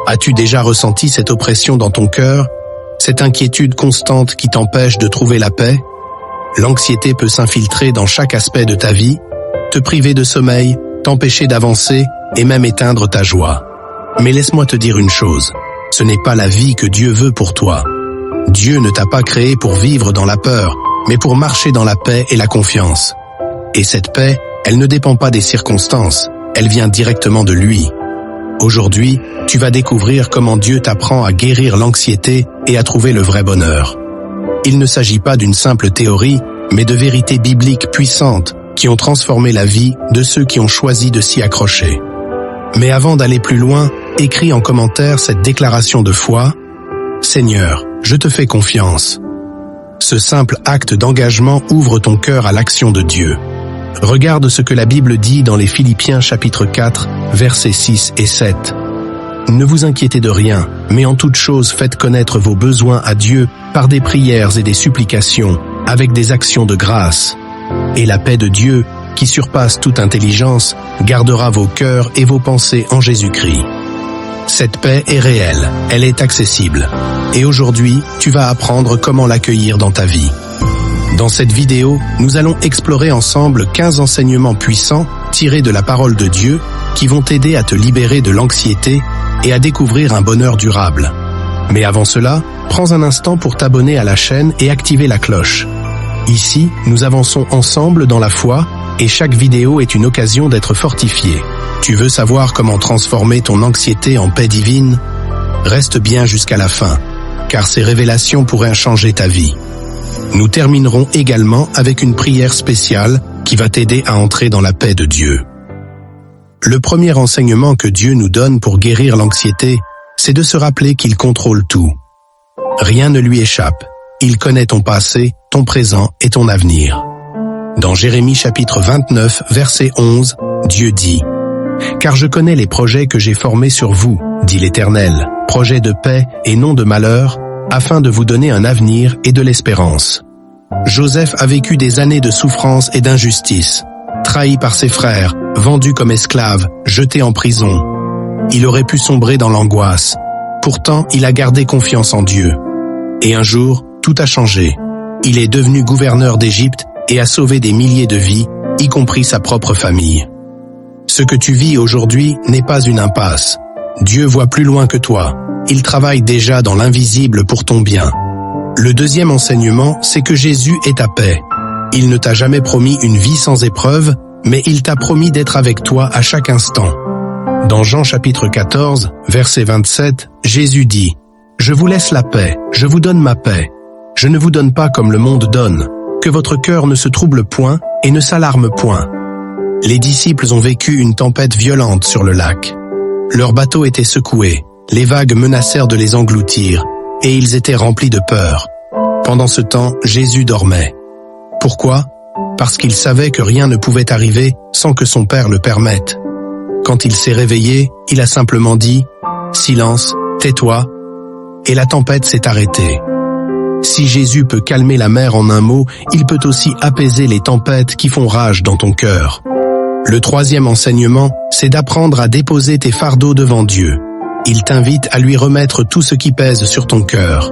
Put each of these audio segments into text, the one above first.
As-tu déjà ressenti cette oppression dans ton cœur, cette inquiétude constante qui t'empêche de trouver la paix? L'anxiété peut s'infiltrer dans chaque aspect de ta vie, te priver de sommeil, t'empêcher d'avancer et même éteindre ta joie. Mais laisse-moi te dire une chose, ce n'est pas la vie que Dieu veut pour toi. Dieu ne t'a pas créé pour vivre dans la peur, mais pour marcher dans la paix et la confiance. Et cette paix, elle ne dépend pas des circonstances, elle vient directement de lui. Aujourd'hui, tu vas découvrir comment Dieu t'apprend à guérir l'anxiété et à trouver le vrai bonheur. Il ne s'agit pas d'une simple théorie, mais de vérités bibliques puissantes qui ont transformé la vie de ceux qui ont choisi de s'y accrocher. Mais avant d'aller plus loin, écris en commentaire cette déclaration de foi. Seigneur, je te fais confiance. Ce simple acte d'engagement ouvre ton cœur à l'action de Dieu. Regarde ce que la Bible dit dans les Philippiens chapitre 4, versets 6 et 7. Ne vous inquiétez de rien, mais en toute chose faites connaître vos besoins à Dieu par des prières et des supplications, avec des actions de grâce. Et la paix de Dieu, qui surpasse toute intelligence, gardera vos cœurs et vos pensées en Jésus-Christ. Cette paix est réelle, elle est accessible. Et aujourd'hui, tu vas apprendre comment l'accueillir dans ta vie. Dans cette vidéo, nous allons explorer ensemble 15 enseignements puissants tirés de la parole de Dieu qui vont t'aider à te libérer de l'anxiété et à découvrir un bonheur durable. Mais avant cela, prends un instant pour t'abonner à la chaîne et activer la cloche. Ici, nous avançons ensemble dans la foi et chaque vidéo est une occasion d'être fortifié. Tu veux savoir comment transformer ton anxiété en paix divine? Reste bien jusqu'à la fin, car ces révélations pourraient changer ta vie. Nous terminerons également avec une prière spéciale qui va t'aider à entrer dans la paix de Dieu. Le premier enseignement que Dieu nous donne pour guérir l'anxiété, c'est de se rappeler qu'il contrôle tout. Rien ne lui échappe. Il connaît ton passé, ton présent et ton avenir. Dans Jérémie chapitre 29, verset 11, Dieu dit « Car je connais les projets que j'ai formés sur vous, dit l'Éternel, projets de paix et non de malheur, afin de vous donner un avenir et de l'espérance. » Joseph a vécu des années de souffrance et d'injustice, trahi par ses frères, vendu comme esclave, jeté en prison. Il aurait pu sombrer dans l'angoisse. Pourtant, il a gardé confiance en Dieu. Et un jour, tout a changé. Il est devenu gouverneur d'Égypte et a sauvé des milliers de vies, y compris sa propre famille. Ce que tu vis aujourd'hui n'est pas une impasse. Dieu voit plus loin que toi. Il travaille déjà dans l'invisible pour ton bien. Le deuxième enseignement, c'est que Jésus est ta paix. Il ne t'a jamais promis une vie sans épreuve, mais il t'a promis d'être avec toi à chaque instant. Dans Jean chapitre 14, verset 27, Jésus dit « Je vous laisse la paix, je vous donne ma paix. Je ne vous donne pas comme le monde donne. Que votre cœur ne se trouble point et ne s'alarme point. » Les disciples ont vécu une tempête violente sur le lac. Leur bateau était secoué, les vagues menacèrent de les engloutir, et ils étaient remplis de peur. Pendant ce temps, Jésus dormait. Pourquoi? Parce qu'il savait que rien ne pouvait arriver sans que son Père le permette. Quand il s'est réveillé, il a simplement dit « Silence, tais-toi » et la tempête s'est arrêtée. Si Jésus peut calmer la mer en un mot, il peut aussi apaiser les tempêtes qui font rage dans ton cœur. Le troisième enseignement, c'est d'apprendre à déposer tes fardeaux devant Dieu. Il t'invite à lui remettre tout ce qui pèse sur ton cœur.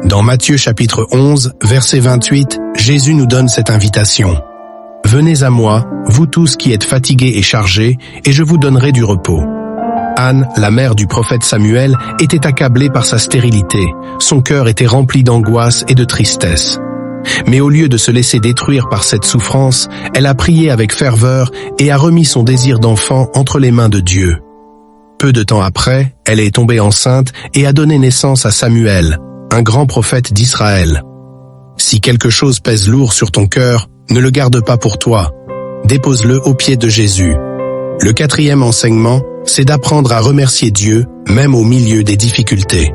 Dans Matthieu chapitre 11, verset 28, Jésus nous donne cette invitation. « Venez à moi, vous tous qui êtes fatigués et chargés, et je vous donnerai du repos. » Anne, la mère du prophète Samuel, était accablée par sa stérilité. Son cœur était rempli d'angoisse et de tristesse. Mais au lieu de se laisser détruire par cette souffrance, elle a prié avec ferveur et a remis son désir d'enfant entre les mains de Dieu. Peu de temps après, elle est tombée enceinte et a donné naissance à Samuel, un grand prophète d'Israël. Si quelque chose pèse lourd sur ton cœur, ne le garde pas pour toi. Dépose-le aux pieds de Jésus. Le quatrième enseignement, c'est d'apprendre à remercier Dieu, même au milieu des difficultés.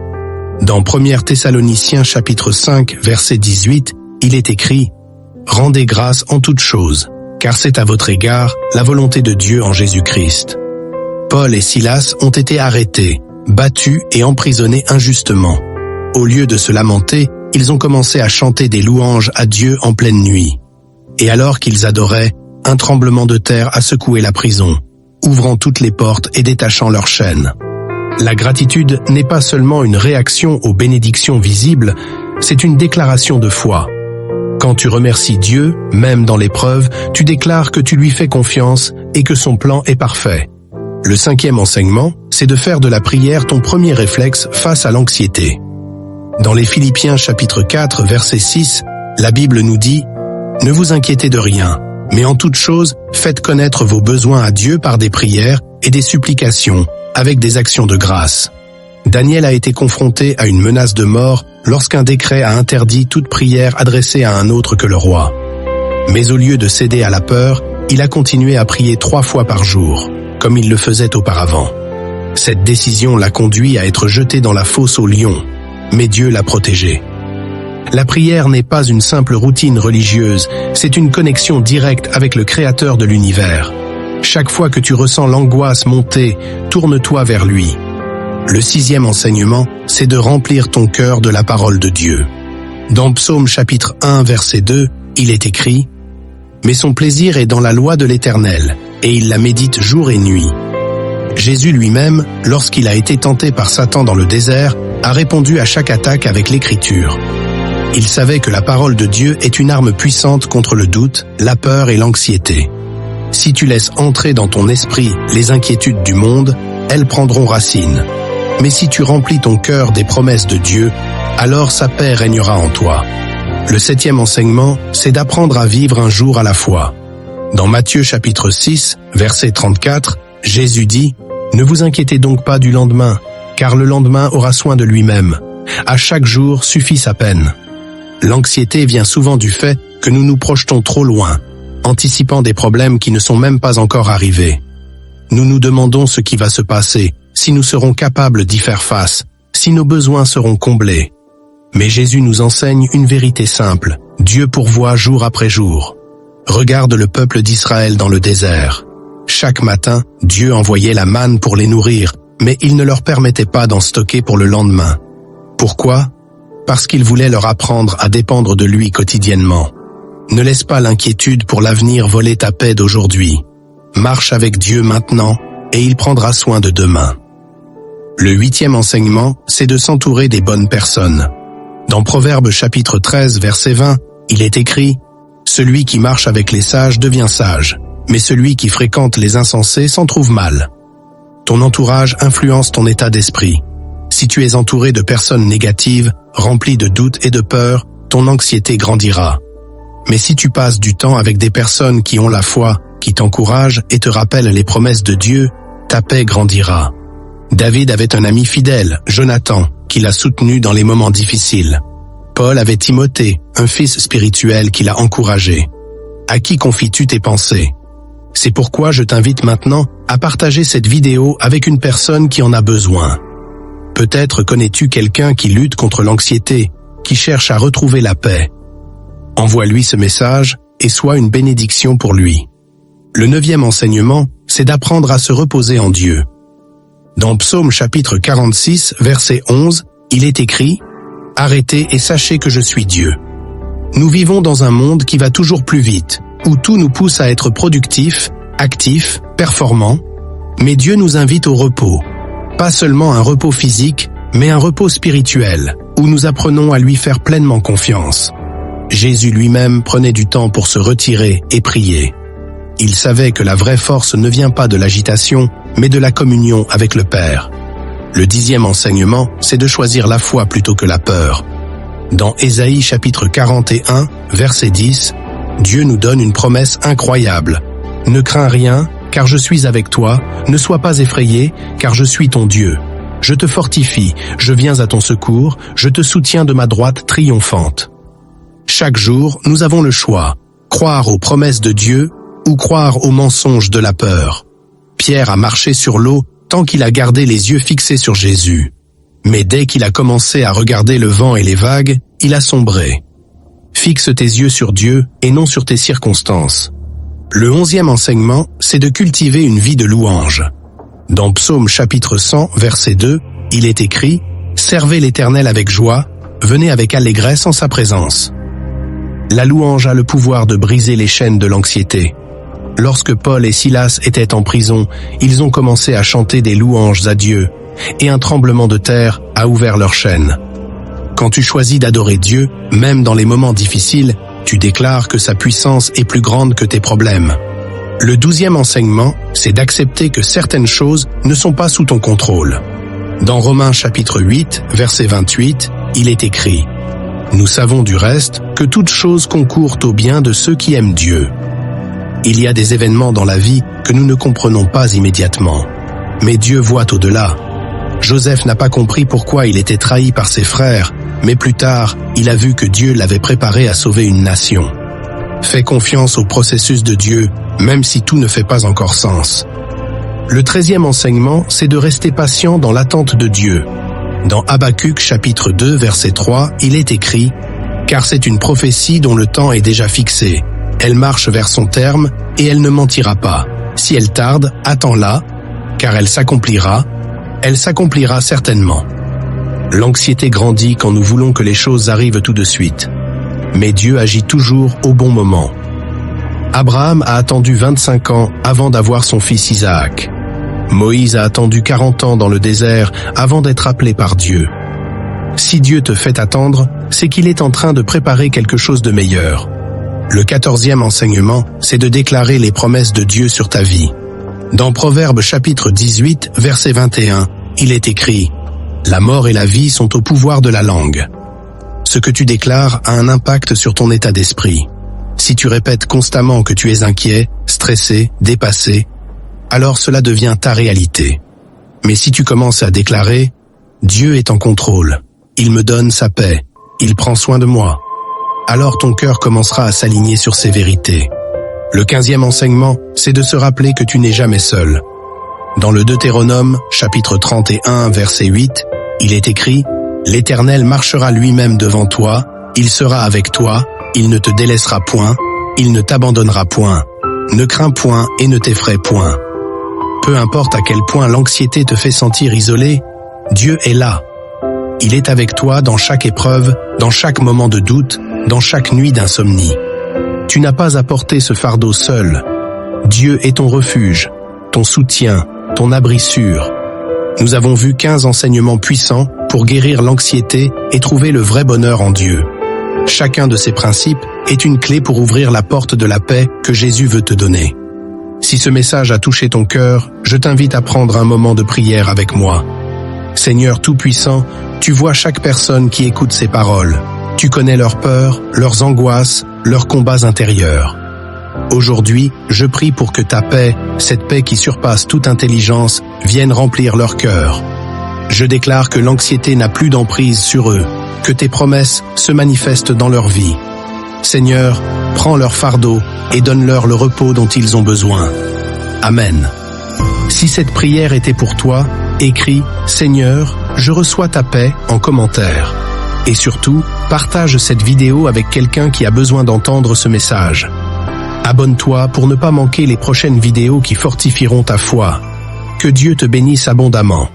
Dans 1 Thessaloniciens chapitre 5, verset 18, il est écrit « Rendez grâce en toutes choses, car c'est à votre égard la volonté de Dieu en Jésus-Christ. » Paul et Silas ont été arrêtés, battus et emprisonnés injustement. Au lieu de se lamenter, ils ont commencé à chanter des louanges à Dieu en pleine nuit. Et alors qu'ils adoraient, un tremblement de terre a secoué la prison, ouvrant toutes les portes et détachant leurs chaînes. La gratitude n'est pas seulement une réaction aux bénédictions visibles, c'est une déclaration de foi. Quand tu remercies Dieu, même dans l'épreuve, tu déclares que tu lui fais confiance et que son plan est parfait. Le 5e enseignement, c'est de faire de la prière ton premier réflexe face à l'anxiété. Dans les Philippiens chapitre 4, verset 6, la Bible nous dit « Ne vous inquiétez de rien, mais en toute chose, faites connaître vos besoins à Dieu par des prières et des supplications, avec des actions de grâce. » Daniel a été confronté à une menace de mort lorsqu'un décret a interdit toute prière adressée à un autre que le roi. Mais au lieu de céder à la peur, il a continué à prier 3 fois par jour, comme il le faisait auparavant. Cette décision l'a conduit à être jeté dans la fosse aux lions, mais Dieu l'a protégé. La prière n'est pas une simple routine religieuse, c'est une connexion directe avec le Créateur de l'univers. Chaque fois que tu ressens l'angoisse monter, tourne-toi vers lui. Le 6e enseignement, c'est de remplir ton cœur de la parole de Dieu. Dans Psaume chapitre 1, verset 2, il est écrit « Mais son plaisir est dans la loi de l'Éternel, et il la médite jour et nuit. » Jésus lui-même, lorsqu'il a été tenté par Satan dans le désert, a répondu à chaque attaque avec l'Écriture. Il savait que la parole de Dieu est une arme puissante contre le doute, la peur et l'anxiété. Si tu laisses entrer dans ton esprit les inquiétudes du monde, elles prendront racine. Mais si tu remplis ton cœur des promesses de Dieu, alors sa paix régnera en toi. Le 7e enseignement, c'est d'apprendre à vivre un jour à la fois. Dans Matthieu chapitre 6, verset 34, Jésus dit « Ne vous inquiétez donc pas du lendemain, car le lendemain aura soin de lui-même. À chaque jour suffit sa peine. » L'anxiété vient souvent du fait que nous nous projetons trop loin, anticipant des problèmes qui ne sont même pas encore arrivés. Nous nous demandons ce qui va se passer, si nous serons capables d'y faire face, si nos besoins seront comblés. Mais Jésus nous enseigne une vérité simple. Dieu pourvoit jour après jour. Regarde le peuple d'Israël dans le désert. Chaque matin, Dieu envoyait la manne pour les nourrir, mais il ne leur permettait pas d'en stocker pour le lendemain. Pourquoi ? Parce qu'il voulait leur apprendre à dépendre de lui quotidiennement. Ne laisse pas l'inquiétude pour l'avenir voler ta paix d'aujourd'hui. Marche avec Dieu maintenant, et il prendra soin de demain. Le 8e enseignement, c'est de s'entourer des bonnes personnes. Dans Proverbes chapitre 13, verset 20, il est écrit « Celui qui marche avec les sages devient sage, mais celui qui fréquente les insensés s'en trouve mal. » Ton entourage influence ton état d'esprit. Si tu es entouré de personnes négatives, remplies de doutes et de peur, ton anxiété grandira. Mais si tu passes du temps avec des personnes qui ont la foi, qui t'encouragent et te rappellent les promesses de Dieu, ta paix grandira. David avait un ami fidèle, Jonathan, qui l'a soutenu dans les moments difficiles. Paul avait Timothée, un fils spirituel qui l'a encouragé. À qui confies-tu tes pensées ? C'est pourquoi je t'invite maintenant à partager cette vidéo avec une personne qui en a besoin. Peut-être connais-tu quelqu'un qui lutte contre l'anxiété, qui cherche à retrouver la paix. Envoie-lui ce message et sois une bénédiction pour lui. Le 9e enseignement, c'est d'apprendre à se reposer en Dieu. Dans Psaume chapitre 46, verset 11, il est écrit « Arrêtez et sachez que je suis Dieu ». Nous vivons dans un monde qui va toujours plus vite, où tout nous pousse à être productifs, actifs, performants, mais Dieu nous invite au repos. Pas seulement un repos physique, mais un repos spirituel, où nous apprenons à lui faire pleinement confiance. Jésus lui-même prenait du temps pour se retirer et prier. Il savait que la vraie force ne vient pas de l'agitation, mais de la communion avec le Père. Le 10e enseignement, c'est de choisir la foi plutôt que la peur. Dans Ésaïe chapitre 41, verset 10, Dieu nous donne une promesse incroyable. « Ne crains rien, car je suis avec toi, ne sois pas effrayé, car je suis ton Dieu. Je te fortifie, je viens à ton secours, je te soutiens de ma droite triomphante. » Chaque jour, nous avons le choix, croire aux promesses de Dieu ou croire aux mensonges de la peur. Pierre a marché sur l'eau tant qu'il a gardé les yeux fixés sur Jésus. Mais dès qu'il a commencé à regarder le vent et les vagues, il a sombré. Fixe tes yeux sur Dieu et non sur tes circonstances. Le 11e enseignement, c'est de cultiver une vie de louange. Dans Psaume chapitre 100, verset 2, il est écrit « Servez l'Éternel avec joie, venez avec allégresse en sa présence. » La louange a le pouvoir de briser les chaînes de l'anxiété. Lorsque Paul et Silas étaient en prison, ils ont commencé à chanter des louanges à Dieu, et un tremblement de terre a ouvert leur chaîne. Quand tu choisis d'adorer Dieu, même dans les moments difficiles, tu déclares que sa puissance est plus grande que tes problèmes. Le 12e enseignement, c'est d'accepter que certaines choses ne sont pas sous ton contrôle. Dans Romains chapitre 8, verset 28, il est écrit « Nous savons du reste que toutes choses concourent au bien de ceux qui aiment Dieu. » Il y a des événements dans la vie que nous ne comprenons pas immédiatement. Mais Dieu voit au-delà. Joseph n'a pas compris pourquoi il était trahi par ses frères, mais plus tard, il a vu que Dieu l'avait préparé à sauver une nation. Fais confiance au processus de Dieu, même si tout ne fait pas encore sens. Le 13e enseignement, c'est de rester patient dans l'attente de Dieu. Dans Habacuc chapitre 2, verset 3, il est écrit « Car c'est une prophétie dont le temps est déjà fixé. Elle marche vers son terme, et elle ne mentira pas. Si elle tarde, attends-la, car elle s'accomplira certainement. » L'anxiété grandit quand nous voulons que les choses arrivent tout de suite. Mais Dieu agit toujours au bon moment. Abraham a attendu 25 ans avant d'avoir son fils Isaac. Moïse a attendu 40 ans dans le désert avant d'être appelé par Dieu. Si Dieu te fait attendre, c'est qu'il est en train de préparer quelque chose de meilleur. Le 14e enseignement, c'est de déclarer les promesses de Dieu sur ta vie. Dans Proverbes chapitre 18, verset 21, il est écrit « La mort et la vie sont au pouvoir de la langue. » Ce que tu déclares a un impact sur ton état d'esprit. Si tu répètes constamment que tu es inquiet, stressé, dépassé, alors cela devient ta réalité. Mais si tu commences à déclarer « Dieu est en contrôle, il me donne sa paix, il prend soin de moi », alors ton cœur commencera à s'aligner sur ces vérités. Le 15e enseignement, c'est de se rappeler que tu n'es jamais seul. Dans le Deutéronome, chapitre 31, verset 8, il est écrit « L'Éternel marchera lui-même devant toi, il sera avec toi, il ne te délaissera point, il ne t'abandonnera point. Ne crains point et ne t'effraie point. » Peu importe à quel point l'anxiété te fait sentir isolé, Dieu est là. Il est avec toi dans chaque épreuve, dans chaque moment de doute, dans chaque nuit d'insomnie. Tu n'as pas à porter ce fardeau seul. Dieu est ton refuge, ton soutien, ton abri sûr. Nous avons vu 15 enseignements puissants pour guérir l'anxiété et trouver le vrai bonheur en Dieu. Chacun de ces principes est une clé pour ouvrir la porte de la paix que Jésus veut te donner. Si ce message a touché ton cœur, je t'invite à prendre un moment de prière avec moi. Seigneur Tout-Puissant, tu vois chaque personne qui écoute ces paroles. Tu connais leurs peurs, leurs angoisses, leurs combats intérieurs. Aujourd'hui, je prie pour que ta paix, cette paix qui surpasse toute intelligence, vienne remplir leur cœur. Je déclare que l'anxiété n'a plus d'emprise sur eux, que tes promesses se manifestent dans leur vie. Seigneur, prends leur fardeau et donne-leur le repos dont ils ont besoin. Amen. Si cette prière était pour toi, écris « Seigneur, je reçois ta paix » en commentaire. Et surtout, partage cette vidéo avec quelqu'un qui a besoin d'entendre ce message. Abonne-toi pour ne pas manquer les prochaines vidéos qui fortifieront ta foi. Que Dieu te bénisse abondamment.